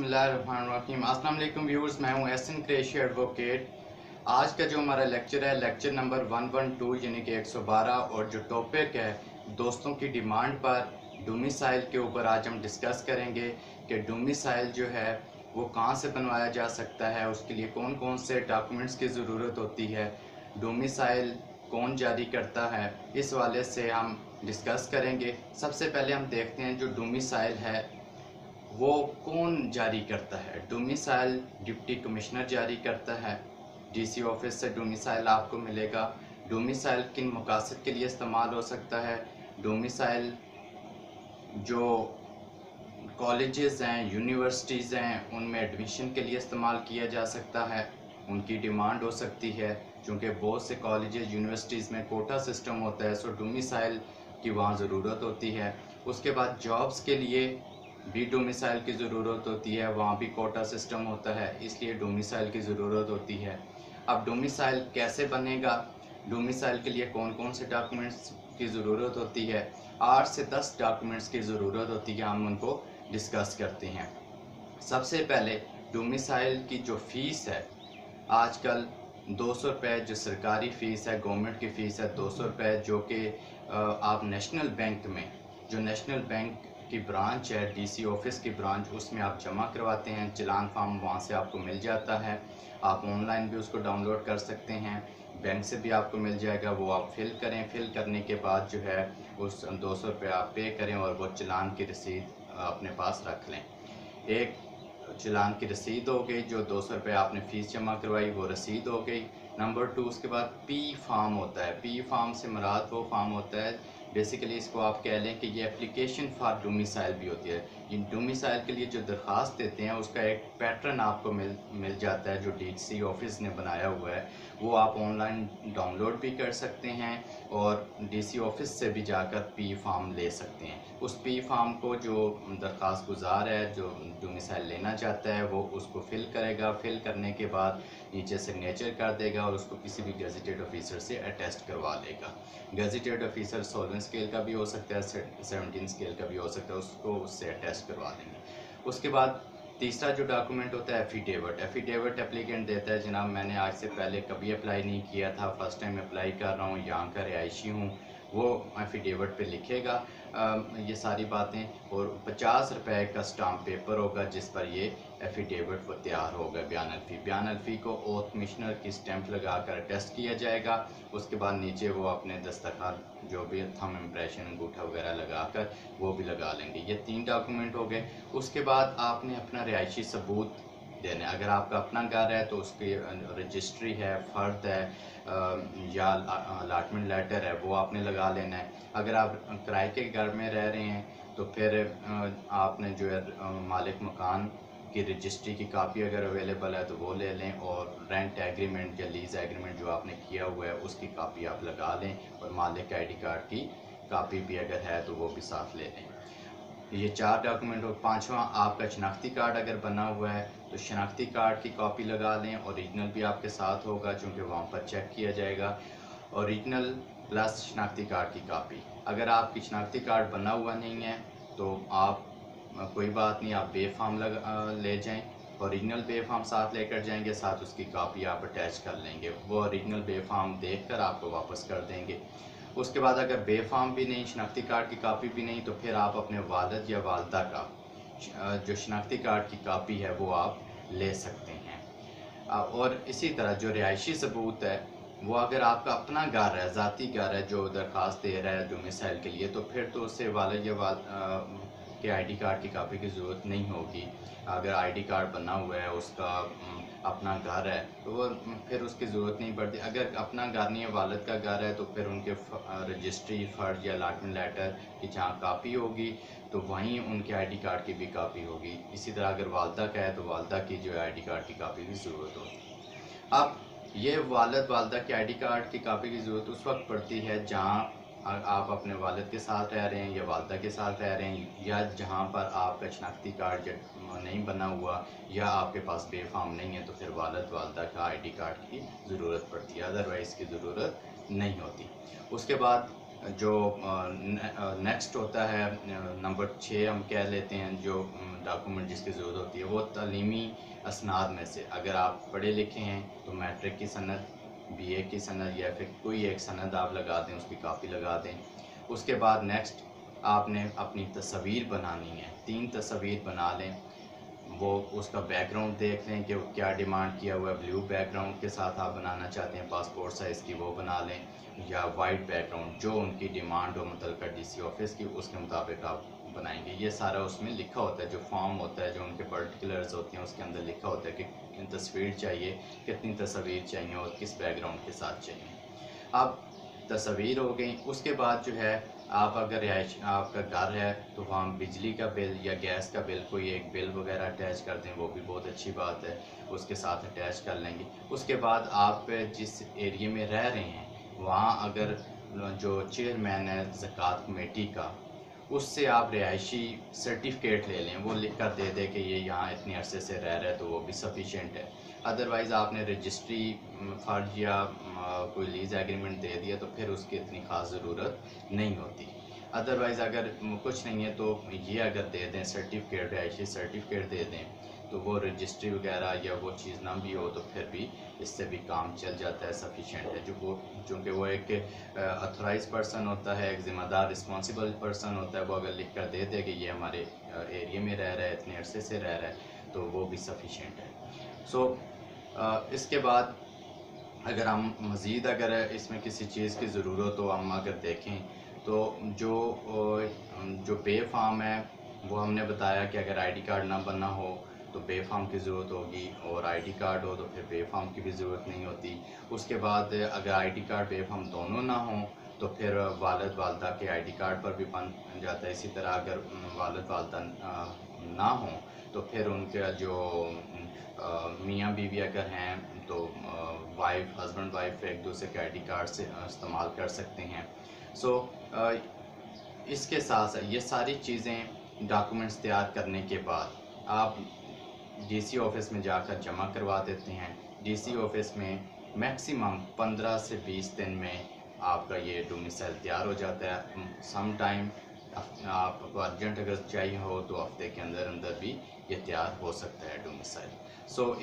बिस्मिल्लाहिर्रहमानिर्रहीम। अस्सलाम वालेकुम व्यूअर्स, मैं हूं एहसन कुरैशी एडवोकेट। आज का जो हमारा लेक्चर है लेक्चर नंबर 112 यानी कि 112, और जो टॉपिक है दोस्तों की डिमांड पर डोमिसाइल के ऊपर आज हम डिस्कस करेंगे कि डोमिसाइल जो है वो कहां से बनवाया जा सकता है, उसके लिए कौन कौन से डॉक्यूमेंट्स की ज़रूरत होती है, डोमिसाइल कौन जारी करता है, इस वाले से हम डिस्कस करेंगे। सबसे पहले हम देखते हैं जो डोमिसाइल है वो कौन जारी करता है। डोमिसाइल डिप्टी कमिश्नर जारी करता है, डीसी ऑफिस से डोमिसाइल आपको मिलेगा। डोमिसाइल किन मकासद के लिए इस्तेमाल हो सकता है, डोमिसाइल जो कॉलेजेस हैं यूनिवर्सिटीज़ हैं उनमें एडमिशन के लिए इस्तेमाल किया जा सकता है, उनकी डिमांड हो सकती है क्योंकि बहुत से कॉलेजेस यूनिवर्सिटीज़ में कोटा सिस्टम होता है, सो डोमिसाइल की वहाँ ज़रूरत होती है। उसके बाद जॉब्स के लिए भी डोमिसाइल की ज़रूरत होती है, वहाँ भी कोटा सिस्टम होता है, इसलिए डोमिसाइल की ज़रूरत होती है। अब डोमिसाइल कैसे बनेगा, डोमिसाइल के लिए कौन कौन से डॉक्यूमेंट्स की ज़रूरत होती है, 8 से 10 डॉक्यूमेंट्स की ज़रूरत होती है, हम उनको डिस्कस करते हैं। सबसे पहले डोमिसाइल की जो फ़ीस है आजकल 200 रुपये जो सरकारी फ़ीस है, गवर्नमेंट की फ़ीस है 200 रुपये, जो कि आप नेशनल बैंक में, जो नेशनल बैंक की ब्रांच है डीसी ऑफिस की ब्रांच, उसमें आप जमा करवाते हैं, चालान फार्म वहाँ से आपको मिल जाता है। आप ऑनलाइन भी उसको डाउनलोड कर सकते हैं, बैंक से भी आपको मिल जाएगा, वो आप फिल करें। फिल करने के बाद जो है उस 200 रुपये आप पे करें और वो चालान की रसीद अपने पास रख लें। एक चालान की रसीद हो गई, जो 200 रुपये आपने फ़ीस जमा करवाई वो रसीद हो गई। नंबर 2, उसके बाद पी फार्म होता है। पी फार्म से मुराद वो फार्म होता है, बेसिकली इसको आप कह लें कि ये एप्लीकेशन फॉर डोमिसाइल भी होती है। इन डोमिसाइल के लिए जो दरख्वास्त देते हैं उसका एक पैटर्न आपको मिल जाता है जो डीसी ऑफिस ने बनाया हुआ है, वो आप ऑनलाइन डाउनलोड भी कर सकते हैं और डीसी ऑफिस से भी जाकर पी फार्म ले सकते हैं। उस पी फार्म को जो दरख्वास्त गुजार है जो डोमिसाइल लेना चाहता है वो उसको फिल करेगा। फिल करने के बाद नीचे सिग्नेचर कर देगा और उसको किसी भी गेजेटेड ऑफिसर से अटेस्ट करवा लेगा। गेजेटेड ऑफिसर 16 स्केल का भी हो सकता है, 17 स्केल का भी हो सकता है, उसको उससे अटेस्ट करवा देंगे। उसके बाद तीसरा जो डॉक्यूमेंट होता है एफिडेविट। एफिडेविट एप्लीकेंट देता है, जनाब मैंने आज से पहले कभी अप्लाई नहीं किया था, फ़र्स्ट टाइम अप्लाई कर रहा हूँ, यहाँ का रिहायशी हूँ, वो एफिडेविट पे लिखेगा ये सारी बातें, और 50 रुपये का स्टाम्प पेपर होगा जिस पर ये एफिडेविट वो तैयार होगा। बयान अल्फ़ी को ओथ कमिश्नर की स्टैंप लगा कर टेस्ट किया जाएगा। उसके बाद नीचे वो अपने दस्तखत जो भी थंब इम्प्रेशन अंगूठा वगैरह लगा कर वो भी लगा लेंगे। ये 3 डॉक्यूमेंट हो गए। उसके बाद आपने अपना रिहायशी सबूत देना है। अगर आपका अपना घर है तो उसकी रजिस्ट्री है, फ़र्द है या अलाटमेंट लेटर है, वो आपने लगा लेना है। अगर आप किराए के घर में रह रहे हैं तो फिर आपने जो है मालिक मकान की रजिस्ट्री की कापी अगर अवेलेबल है तो वो ले लें, और रेंट एग्रीमेंट या लीज़ एग्रीमेंट जो आपने किया हुआ है उसकी कापी आप लगा लें, और मालिक आईडी कार्ड की कापी भी अगर है तो वो भी साथ ले लें। ये 4 डॉक्यूमेंट हो। 5वां, आपका शनाख्ती कार्ड अगर बना हुआ है तो शनाख्ती कार्ड की कॉपी लगा लें, ओरिजिनल भी आपके साथ होगा क्योंकि वहाँ पर चेक किया जाएगा। ओरिजिनल प्लस शनाख्ती कार्ड की कॉपी। अगर आपकी शनाख्ती कार्ड बना हुआ नहीं है तो आप कोई बात नहीं, आप बे फॉर्म ले जाएं, ओरिजिनल बे फॉर्म साथ लेकर जाएंगे, साथ उसकी कॉपी आप अटैच कर लेंगे, वो ओरिजिनल बे फॉर्म देख कर आपको वापस कर देंगे। उसके बाद अगर बे फॉर्म भी नहीं, शनाख्ती कार्ड की कापी भी नहीं, तो फिर आप अपने वालिद या वालदा का जो शनाख्ती कार्ड की कापी है वो आप ले सकते हैं। और इसी तरह जो रिहायशी सबूत है वो अगर आपका अपना घर है, ज़ाती घर है जो दरख्वास्त दे रहा है डोमिसाइल के लिए, तो फिर तो उससे वालिद या के आईडी कार्ड की कापी की ज़रूरत नहीं होगी। अगर आईडी कार्ड बना हुआ है, उसका अपना घर है, तो वो फिर उसकी ज़रूरत नहीं पड़ती। अगर अपना घर नहीं है, वालिद का घर है, तो फिर उनके रजिस्ट्री, फ़र्ज या अलाटमेंट लेटर की जहाँ कापी होगी तो वहीं उनके आईडी कार्ड की भी कापी होगी। इसी तरह अगर वालदा का है तो वालदा की जो आईडी कार्ड की कापी की ज़रूरत होगी। अब ये वालिद वालदा की आईडी कार्ड की कापी की ज़रूरत उस वक्त पड़ती है जहाँ आप अपने वालिद के साथ रह रहे हैं या वालदा के साथ रह रहे हैं, या जहाँ पर आपका शनाख्ती कार्ड नहीं बना हुआ या आपके पास बे फॉर्म नहीं है, तो फिर वालिद वालदा का आईडी कार्ड की ज़रूरत पड़ती है, अदरवाइज़ की ज़रूरत नहीं होती। उसके बाद जो नेक्स्ट होता है नंबर 6 हम कह लेते हैं, जो डॉक्यूमेंट जिसकी ज़रूरत होती है वो तालीमी असनाद में से, अगर आप पढ़े लिखे हैं तो मैट्रिक की सनद, बीए की सनद या फिर कोई एक सनद आप लगा दें, उसकी कापी लगा दें। उसके बाद नेक्स्ट आपने अपनी तस्वीर बनानी है, 3 तस्वीर बना लें। वो उसका बैकग्राउंड देख लें कि वो क्या डिमांड किया हुआ है, ब्लू बैकग्राउंड के साथ आप बनाना चाहते हैं पासपोर्ट साइज़ की वो बना लें, या वाइट बैकग्राउंड जो उनकी डिमांड हो मतलब डीसी ऑफिस की, उसके मुताबिक आप बनाएंगे। ये सारा उसमें लिखा होता है, जो फॉर्म होता है, जो उनके पर्टिकुलर्स होते हैं उसके अंदर लिखा होता है कि तस्वीर चाहिए, कितनी तस्वीर चाहिए और किस बैकग्राउंड के साथ चाहिए। अब तस्वीर हो गई, उसके बाद जो है आप अगर रिहाइश आपका घर है तो वहाँ बिजली का बिल या गैस का बिल, कोई एक बिल वगैरह अटैच कर दें, वो भी बहुत अच्छी बात है, उसके साथ अटैच कर लेंगे। उसके बाद आप जिस एरिया में रह रहे हैं वहाँ अगर जो चेयरमैन है ज़कात कमेटी का, उससे आप रिहायशी सर्टिफिकेट ले लें, वो लिख कर दे दे कि ये यहाँ इतने अरसे से रह रहे, तो वो भी सफिशेंट है। अदरवाइज़ आपने रजिस्ट्री फ़र्ज या कोई लीज़ एग्रीमेंट दे दिया तो फिर उसकी इतनी ख़ास ज़रूरत नहीं होती। अदरवाइज़ अगर कुछ नहीं है तो ये अगर दे दें सर्टिफिकेट, रिहायशी सर्टिफिकेट दे दें, तो वो रजिस्ट्री वगैरह या वो चीज़ ना भी हो तो फिर भी इससे भी काम चल जाता है, सफिशेंट है। चूँकि वो एक अथोराइज पर्सन होता है, एक ज़िम्मेदार रिस्पॉन्सिबल पर्सन होता है, वो अगर लिख कर दे दे कि ये हमारे एरिया में रह रहा है, इतने अरसे से रह रहा है, तो वो भी सफिशेंट है। इसके बाद अगर हम मज़ीद अगर इसमें किसी चीज़ की ज़रूरत हो, हम अगर देखें तो जो पे फार्म है वो हमने बताया कि अगर आईडी कार्ड ना बना हो तो पे फार्म की ज़रूरत होगी, और आईडी कार्ड हो तो फिर पे फार्म की भी ज़रूरत नहीं होती। उसके बाद अगर आईडी कार्ड पे फार्म दोनों ना हो तो फिर वालिद वालदा के आईडी कार्ड पर भी बन जाता है। इसी तरह अगर वालिद वालदा ना हो तो फिर उनका जो मियाँ बीवी अगर हैं तो वाइफ हस्बैंड वाइफ एक दूसरे के आईडी कार्ड से इस्तेमाल कर सकते हैं। इसके साथ साथ ये सारी चीज़ें डॉक्यूमेंट्स तैयार करने के बाद आप डीसी ऑफिस में जाकर जमा करवा देते हैं। डीसी ऑफिस में मैक्सिमम 15 से 20 दिन में आपका ये डोमिसाइल तैयार हो जाता है। सम टाइम आपको अर्जेंट अगर चाहिए हो तो हफ्ते के अंदर अंदर भी ये तैयार हो सकता है डोमिसाइल।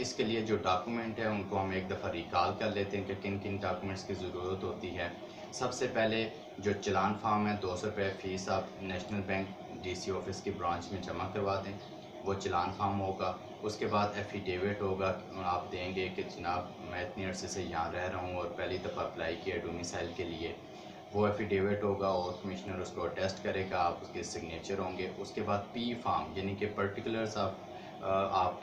इसके लिए जो डॉक्यूमेंट है उनको हम एक दफ़ा रिकॉल कर लेते हैं कि किन किन डॉक्यूमेंट्स की ज़रूरत होती है। सबसे पहले जो चलान फार्म है, 200 रुपये फ़ीस आप नेशनल बैंक डीसी ऑफिस की ब्रांच में जमा करवा दें, वो चलान फार्म होगा। उसके बाद एफिडेविट होगा, आप देंगे कि जनाब मैं इतने अरसे से यहाँ रह रहा हूँ और पहली दफ़ा अप्लाई किया डोमिसाइल के लिए, वो एफिडेविट होगा और कमिश्नर उसको अटेस्ट करेगा, आप उसके सिग्नेचर होंगे। उसके बाद पी फार्म यानी कि पर्टिकुलर्स आप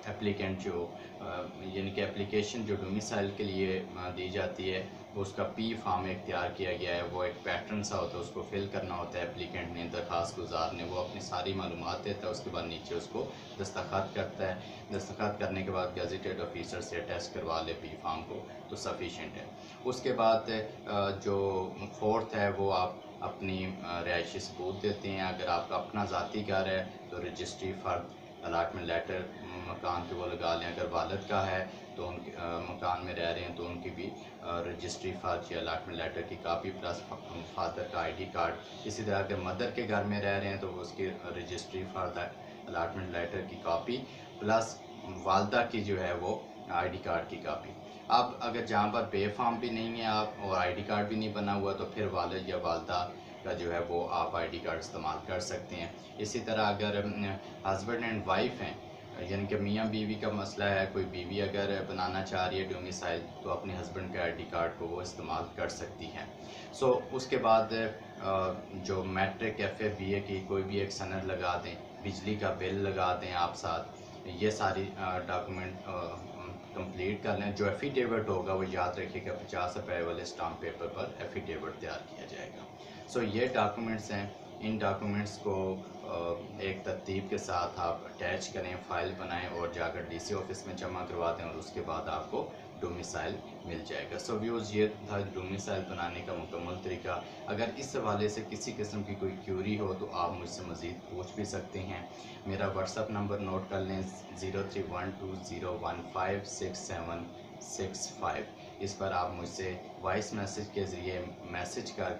एप्लीकेंट जो यानी कि एप्लीकेशन जो डोमिसाइल के लिए दी जाती है उसका पी फार्म एक तैयार किया गया है। वो एक पैटर्न सा होता है, उसको फिल करना होता है एप्लीकेंट ने, दरख्वास्त गुजार ने। वो अपनी सारी मालूमात देता है, उसके बाद नीचे उसको दस्तखत करता है। दस्तखत करने के बाद गेजेटेड ऑफिसर से अटेस्ट करवा ले पी फार्म को तो सफिशेंट है। उसके बाद जो फोर्थ है वो आप अपनी रिहायशी सबूत देते हैं। अगर आपका अपना ज़ाती घर है तो रजिस्ट्री फ़र्द अलाटमेंट लेटर मकान के वो लगा लें। अगर वालिद का है तो उनके मकान में रह रहे हैं तो उनकी भी रजिस्ट्री फ़र्ज या अलाटमेंट लेटर की कापी प्लस फादर का आईडी कार्ड। इसी तरह अगर मदर के घर में रह रहे हैं तो उसकी रजिस्ट्री फ़र्ज अलाटमेंट लेटर की कापी प्लस वालदा की जो है वो आईडी कार्ड की कापी। अब अगर जहाँ पर पे फार्म भी नहीं है आप और आईडी कार्ड भी नहीं बना हुआ तो फिर वालिद या वालदा का जो है वो आप आईडी कार्ड इस्तेमाल कर सकते हैं। इसी तरह अगर हस्बैंड एंड वाइफ हैं यानी कि मियाँ बीवी का मसला है, कोई बीवी अगर बनाना चाह रही है डोमिसाइल तो अपने हस्बैंड के आईडी कार्ड को वो इस्तेमाल कर सकती हैं। उसके बाद जो मैट्रिक एफ ए बी ए की कोई भी एक सनद लगा दें, बिजली का बिल लगा दें आप साथ, ये सारी डॉक्यूमेंट कंप्लीट कर लें। जो एफिडेविट होगा वो याद रखिएगा 50 रुपये वाले स्टाम्प पेपर पर एफिडेविट तैयार किया जाएगा। ये डॉक्यूमेंट्स हैं। इन डॉक्यूमेंट्स को एक तरतीब के साथ आप अटैच करें, फ़ाइल बनाएं और जाकर डीसी ऑफिस में जमा करवा दें और उसके बाद आपको डोमिसाइल मिल जाएगा। व्यूअर्स, ये था डोमिसाइल बनाने का मुकम्मल तरीका। अगर इस हवाले से किसी किस्म की कोई क्यूरी हो तो आप मुझसे मज़ीद पूछ भी सकते हैं। मेरा व्हाट्सअप नंबर नोट कर लें 031201566765। इस पर आप मुझसे वॉइस मैसेज के ज़रिए मैसेज कर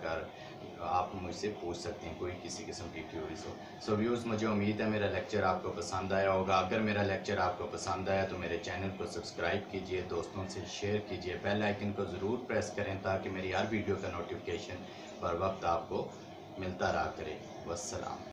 आप मुझसे पूछ सकते हैं कोई किसी किस्म की क्यूरीज हो। सो व्यूज़, मुझे उम्मीद है मेरा लेक्चर आपको पसंद आया होगा। अगर मेरा लेक्चर आपको पसंद आया तो मेरे चैनल को सब्सक्राइब कीजिए, दोस्तों से शेयर कीजिए, बेल आइकन को ज़रूर प्रेस करें ताकि मेरी हर वीडियो का नोटिफिकेशन बर वक्त आपको मिलता रहा करे। वस्सलाम।